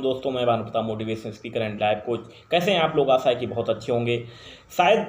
Afternoon दोस्तों, मैं Bhanupratap motivation speaker and life coach. कैसे हैं आप लोग? आशा है कि बहुत अच्छे होंगे। शायद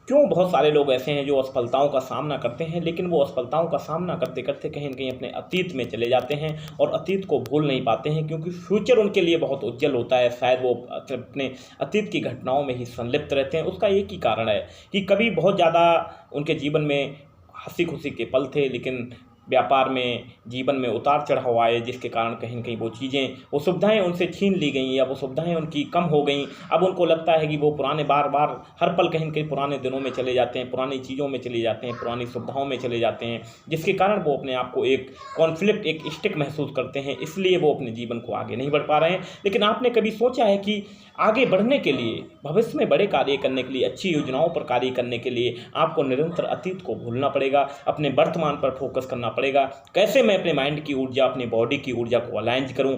क्यों बहुत सारे लोग ऐसे हैं जो असफलताओं का सामना करते हैं, लेकिन वो असफलताओं का सामना करते करते कहीं न कहीं अपने अतीत में चले जाते हैं और अतीत को भूल नहीं पाते हैं, क्योंकि फ्यूचर उनके लिए बहुत उज्जवल होता है। शायद वो अपने अतीत की घटनाओं में ही संलिप्त रहते हैं। उसका एक ही कारण है कि कभी बहुत ज़्यादा उनके जीवन में हंसी खुशी के पल थे, लेकिन व्यापार में, जीवन में उतार चढ़ाव आए, जिसके कारण कहीं न कहीं वो चीज़ें, वो सुविधाएँ उनसे छीन ली गईं या वो सुविधाएँ उनकी कम हो गईं। अब उनको लगता है कि वो पुराने बार-बार हर पल कहीं न कहीं पुराने दिनों में चले जाते हैं, पुरानी चीज़ों में चले जाते हैं, पुरानी सुविधाओं में चले जाते हैं, जिसके कारण वो अपने आप को एक कॉन्फ्लिक्ट, एक स्टिक महसूस करते हैं। इसलिए वो अपने जीवन को आगे नहीं बढ़ पा रहे हैं। लेकिन आपने कभी सोचा है कि आगे बढ़ने के लिए, भविष्य में बड़े कार्य करने के लिए, अच्छी योजनाओं पर कार्य करने के लिए आपको निरंतर अतीत को भूलना पड़ेगा, अपने वर्तमान पर फोकस करना पड़ेगा। कैसे मैं अपने माइंड की ऊर्जा, अपनी बॉडी की ऊर्जा को अलाइन करूं,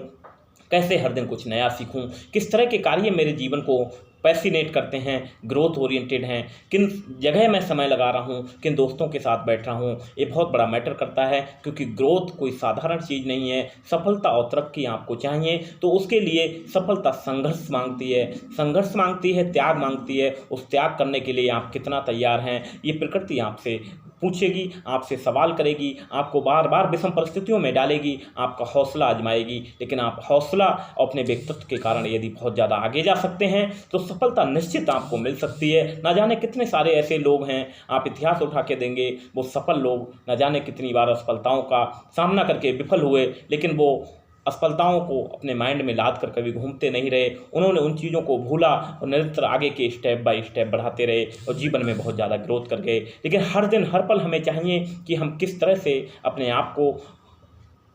कैसे हर दिन कुछ नया सीखूं, किस तरह के कार्य मेरे जीवन को पैसिनेट करते हैं, ग्रोथ ओरिएंटेड हैं, किन जगह मैं समय लगा रहा हूँ, किन दोस्तों के साथ बैठ रहा हूँ, ये बहुत बड़ा मैटर करता है। क्योंकि ग्रोथ कोई साधारण चीज़ नहीं है। सफलता और तरक्की आपको चाहिए तो उसके लिए सफलता संघर्ष मांगती है, संघर्ष मांगती है, त्याग मांगती है। उस त्याग करने के लिए आप कितना तैयार हैं, ये प्रकृति आपसे पूछेगी, आपसे सवाल करेगी, आपको बार बार विषम परिस्थितियों में डालेगी, आपका हौसला आजमाएगी। लेकिन आप हौसला और अपने व्यक्तित्व के कारण यदि बहुत ज़्यादा आगे जा सकते हैं तो सफलता निश्चित आपको मिल सकती है। ना जाने कितने सारे ऐसे लोग हैं, आप इतिहास उठा के देंगे, वो सफल लोग ना जाने कितनी बार असफलताओं का सामना करके विफल हुए, लेकिन वो असफलताओं को अपने माइंड में लाद कर कभी घूमते नहीं रहे। उन्होंने उन चीज़ों को भूला और निरंतर आगे के स्टेप बाय स्टेप बढ़ाते रहे और जीवन में बहुत ज़्यादा ग्रोथ कर गए। लेकिन हर दिन हर पल हमें चाहिए कि हम किस तरह से अपने आप को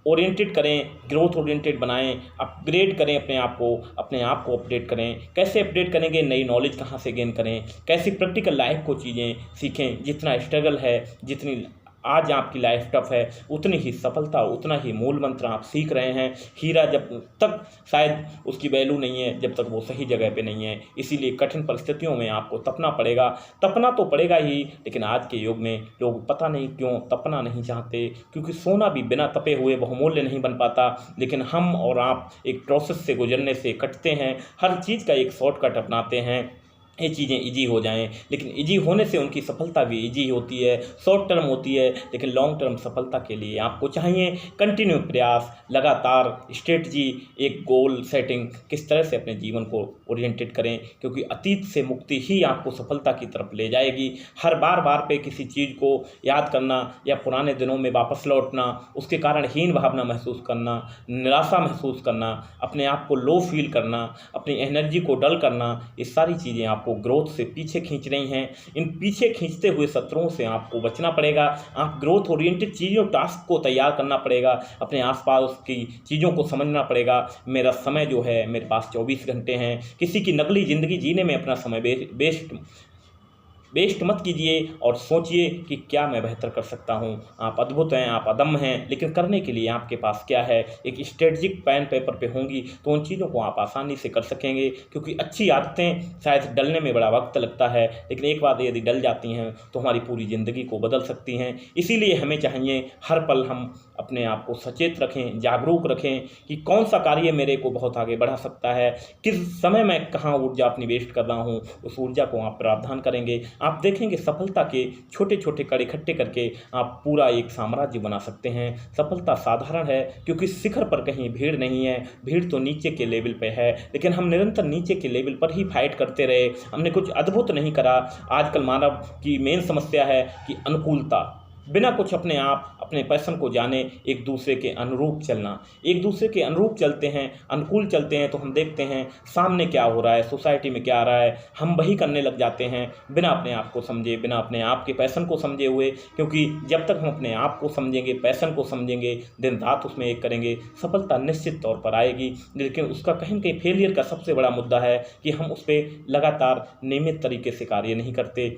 ओरिएंटेड करें, ग्रोथ ओरिएंटेड बनाएं, अपग्रेड करें अपने आप को अपडेट करें। कैसे अपडेट करेंगे? नई नॉलेज कहाँ से गेन करें, कैसी प्रैक्टिकल लाइफ को चीज़ें सीखें। जितना स्ट्रगल है, जितनी आज आपकी लाइफ टफ है, उतनी ही सफलता, उतना ही मूल मंत्र आप सीख रहे हैं। हीरा जब तक शायद उसकी वैल्यू नहीं है जब तक वो सही जगह पे नहीं है। इसीलिए कठिन परिस्थितियों में आपको तपना पड़ेगा, तपना तो पड़ेगा ही। लेकिन आज के युग में लोग पता नहीं क्यों तपना नहीं चाहते, क्योंकि सोना भी बिना तपे हुए बहुमूल्य नहीं बन पाता। लेकिन हम और आप एक प्रोसेस से गुजरने से कटते हैं, हर चीज़ का एक शॉर्टकट अपनाते हैं, ये चीज़ें ईजी हो जाएं। लेकिन ईजी होने से उनकी सफलता भी ईजी होती है, शॉर्ट टर्म होती है। लेकिन लॉन्ग टर्म सफलता के लिए आपको चाहिए कंटिन्यू प्रयास, लगातार स्ट्रेटजी, एक गोल सेटिंग, किस तरह से अपने जीवन को ओरिएंटेड करें, क्योंकि अतीत से मुक्ति ही आपको सफलता की तरफ ले जाएगी। हर बार पे किसी चीज़ को याद करना या पुराने दिनों में वापस लौटना, उसके कारण हीन भावना महसूस करना, निराशा महसूस करना, अपने आप को लो फील करना, अपनी एनर्जी को डल करना, ये सारी चीज़ें आपको ग्रोथ से पीछे खींच रही हैं। इन पीछे खींचते हुए शत्रुओं से आपको बचना पड़ेगा। आप ग्रोथ ओरिएंटेड चीज़ों, टास्क को तैयार करना पड़ेगा, अपने आसपास की चीज़ों को समझना पड़ेगा। मेरा समय जो है, मेरे पास 24 घंटे हैं। किसी की नकली ज़िंदगी जीने में अपना समय वेस्ट मत कीजिए और सोचिए कि क्या मैं बेहतर कर सकता हूं। आप अद्भुत हैं, आप अदम्य हैं, लेकिन करने के लिए आपके पास क्या है? एक स्ट्रेटजिक पेन पेपर पे होंगी तो उन चीज़ों को आप आसानी से कर सकेंगे। क्योंकि अच्छी आदतें शायद डलने में बड़ा वक्त लगता है, लेकिन एक बार यदि डल जाती हैं तो हमारी पूरी ज़िंदगी को बदल सकती हैं। इसीलिए हमें चाहिए हर पल हम अपने आप को सचेत रखें, जागरूक रखें कि कौन सा कार्य मेरे को बहुत आगे बढ़ा सकता है, किस समय मैं कहाँ ऊर्जा अपनी वेस्ट कर रहा हूँ, उस ऊर्जा को आप प्रावधान करेंगे। आप देखेंगे सफलता के छोटे छोटे कड़ इकट्ठे करके आप पूरा एक साम्राज्य बना सकते हैं। सफलता साधारण है क्योंकि शिखर पर कहीं भीड़ नहीं है, भीड़ तो नीचे के लेवल पे है। लेकिन हम निरंतर नीचे के लेवल पर ही फाइट करते रहे, हमने कुछ अद्भुत नहीं करा। आजकल मानव की मेन समस्या है कि अनुकूलता, बिना कुछ अपने आप अपने पैशन को जाने एक दूसरे के अनुरूप चलना। एक दूसरे के अनुरूप चलते हैं, अनुकूल चलते हैं तो हम देखते हैं सामने क्या हो रहा है, सोसाइटी में क्या आ रहा है, हम वही करने लग जाते हैं बिना अपने आप को समझे, बिना अपने आप के पैशन को समझे हुए। क्योंकि जब तक हम अपने आप को समझेंगे, पैशन को समझेंगे, दिन रात उसमें एक करेंगे, सफलता निश्चित तौर पर आएगी। लेकिन उसका कहीं न कहीं फेलियर का सबसे बड़ा मुद्दा है कि हम उस पर लगातार नियमित तरीके से कार्य नहीं करते।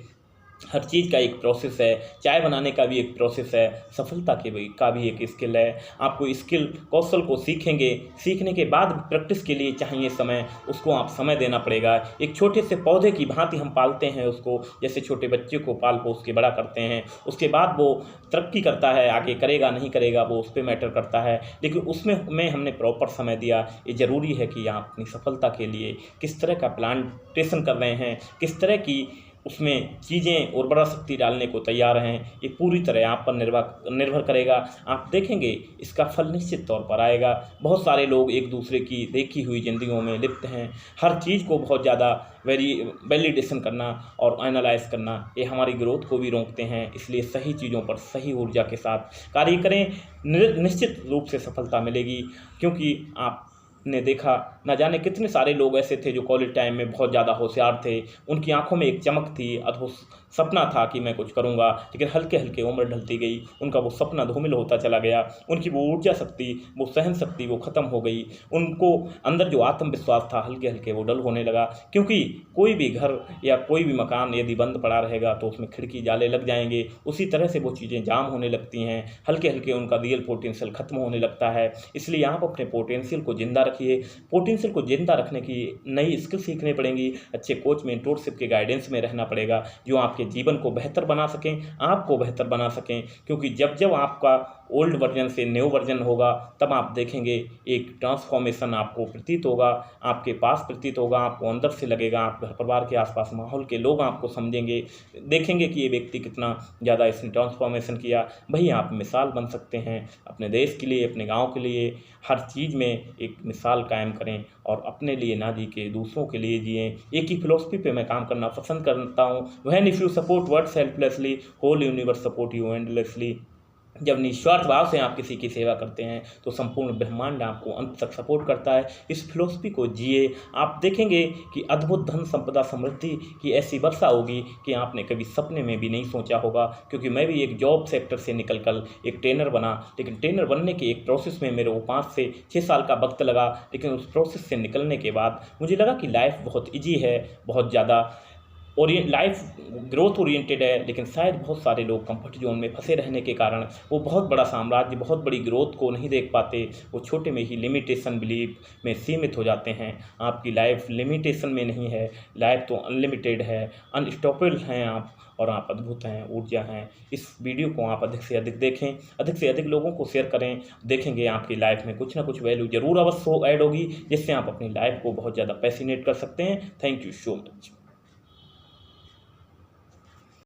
हर चीज़ का एक प्रोसेस है, चाय बनाने का भी एक प्रोसेस है, सफलता का भी एक स्किल है। आपको स्किल कौशल को सीखेंगे, सीखने के बाद प्रैक्टिस के लिए चाहिए समय, उसको आप समय देना पड़ेगा। एक छोटे से पौधे की भांति हम पालते हैं उसको, जैसे छोटे बच्चे को पाल पोस के बड़ा करते हैं, उसके बाद वो तरक्की करता है, आगे करेगा नहीं करेगा वो उस पर मैटर करता है, लेकिन उसमें हमने प्रॉपर समय दिया। ये ज़रूरी है कि आप अपनी सफलता के लिए किस तरह का प्लांटेशन कर रहे हैं, किस तरह की उसमें चीज़ें उर्वरा शक्ति डालने को तैयार हैं, ये पूरी तरह आप पर निर्भर करेगा। आप देखेंगे इसका फल निश्चित तौर पर आएगा। बहुत सारे लोग एक दूसरे की देखी हुई ज़िंदगियों में लिप्त हैं। हर चीज़ को बहुत ज़्यादा वैलिडेशन करना और एनालाइज करना, ये हमारी ग्रोथ को भी रोकते हैं। इसलिए सही चीज़ों पर सही ऊर्जा के साथ कार्य करें, निश्चित रूप से सफलता मिलेगी। क्योंकि आप ने देखा ना जाने कितने सारे लोग ऐसे थे जो कॉलेज टाइम में बहुत ज़्यादा होशियार थे, उनकी आंखों में एक चमक थी, अद्भुत सपना था कि मैं कुछ करूंगा, लेकिन हल्के हल्के उम्र ढलती गई, उनका वो सपना धूमिल होता चला गया, उनकी वो ऊर्जा शक्ति, वो सहन शक्ति वो ख़त्म हो गई, उनको अंदर जो आत्मविश्वास था हल्के हल्के वो डल होने लगा। क्योंकि कोई भी घर या कोई भी मकान यदि बंद पड़ा रहेगा तो उसमें खिड़की जाले लग जाएंगे, उसी तरह से वो चीज़ें जाम होने लगती हैं, हल्के हल्के उनका रियल पोटेंशियल खत्म होने लगता है। इसलिए आप अपने पोटेंशियल को जिंदा रखिए। पोटेंशियल को जिंदा रखने की नई स्किल सीखनी पड़ेंगी, अच्छे कोच मेंटोरशिप के गाइडेंस में रहना पड़ेगा, जो आपके जीवन को बेहतर बना सकें, आपको बेहतर बना सकें। क्योंकि जब जब आपका ओल्ड वर्जन से न्यू वर्जन होगा, तब आप देखेंगे एक ट्रांसफॉर्मेशन आपको प्रतीत होगा, आपके पास प्रतीत होगा, आपको अंदर से लगेगा, आप घर परिवार के आसपास माहौल के लोग आपको समझेंगे, देखेंगे कि ये व्यक्ति कितना ज़्यादा इसने ट्रांसफॉर्मेशन किया। वही आप मिसाल बन सकते हैं अपने देश के लिए, अपने गाँव के लिए। हर चीज़ में एक मिसाल कायम करें और अपने लिए ना जी के दूसरों के लिए जिएँ। एक ही फिलॉसफी पे मैं काम करना पसंद करता हूँ, when if you support words helplessly, whole universe support you endlessly. जब निस्वार्थ भाव से आप किसी की सेवा करते हैं तो संपूर्ण ब्रह्मांड आपको अंत तक सपोर्ट करता है। इस फिलॉसफी को जिए, आप देखेंगे कि अद्भुत धन संपदा समृद्धि की ऐसी वर्षा होगी कि आपने कभी सपने में भी नहीं सोचा होगा। क्योंकि मैं भी एक जॉब सेक्टर से निकल कर एक ट्रेनर बना, लेकिन ट्रेनर बनने के एक प्रोसेस में मेरे को 5 से 6 साल का वक्त लगा। लेकिन उस प्रोसेस से निकलने के बाद मुझे लगा कि लाइफ बहुत ईजी है, बहुत ज़्यादा लाइफ ग्रोथ ओरिएंटेड है, लेकिन शायद बहुत सारे लोग कंफर्ट जोन में फंसे रहने के कारण वो बहुत बड़ा साम्राज्य, बहुत बड़ी ग्रोथ को नहीं देख पाते, वो छोटे में ही लिमिटेशन बिलीव में सीमित हो जाते हैं। आपकी लाइफ लिमिटेशन में नहीं है, लाइफ तो अनलिमिटेड है, अनस्टॉपेबल हैं आप, और आप अद्भुत हैं, ऊर्जा हैं। इस वीडियो को आप अधिक से अधिक देखें, अधिक से अधिक लोगों को शेयर करें, देखेंगे आपकी लाइफ में कुछ ना कुछ वैल्यू जरूर अवश्य ऐड होगी, जिससे आप अपनी लाइफ को बहुत ज़्यादा पैसिनेट कर सकते हैं। Thank you so much.